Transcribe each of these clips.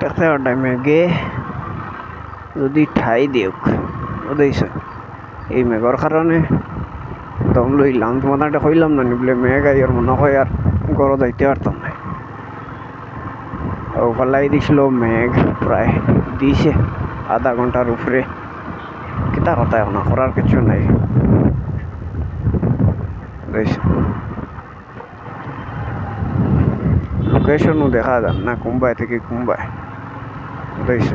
দেখতে পারতাম মেঘে যদি ঠাই দিওক বুঝেছ এই মেঘর কারণে দম লইলাম তোমার একটা কইলাম না বলে মেঘ আইয়ার মনে হয় আর গড় যাইতে পারতাম না ওখালাই দিছিল মেঘ প্রায় দিছে আধা ঘন্টার উপরে কিতা কথা এখন করার কিছু নাই লোকেশনও দেখা যান না কুম্বাই থেকে কুম্বাই বুঝেছ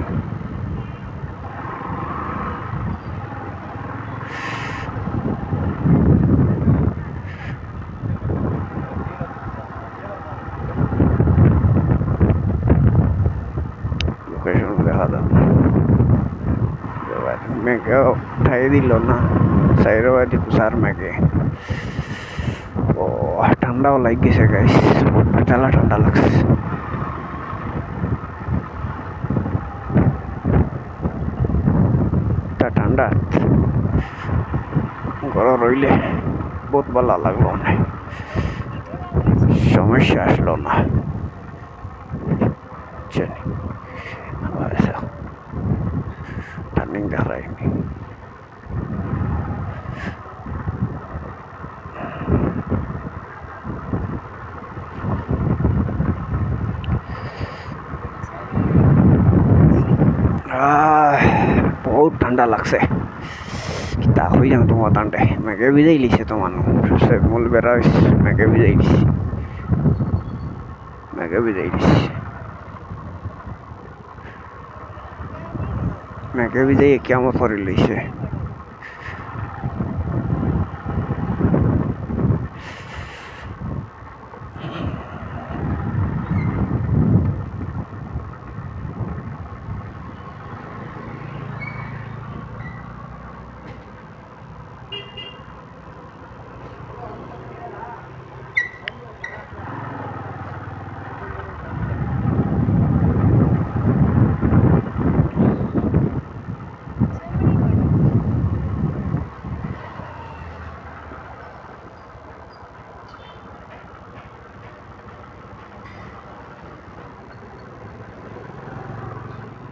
লোকেশন দেখা যান মেঘে ঠাই দিল না সাইডও এদি কুসার মেঘে ও ঠান্ডাও লাগ গেছে গাইস ঠান্ডা ঠান্ডা লাগছে ঠান্ডা ঘর রইলে বহুত ভালো লাগলো না সমস্যা আসলো না টার্নিং দেখায়নি বহুত ঠান্ডা লাগছে তা হয়ে যাম তোমার টান্ডে মেঘে ভিজাই লিছে তোমার মূল বেড়া মেঘে ভিজাই দিছি মেঘে ভিজাই কেমন করে লইছে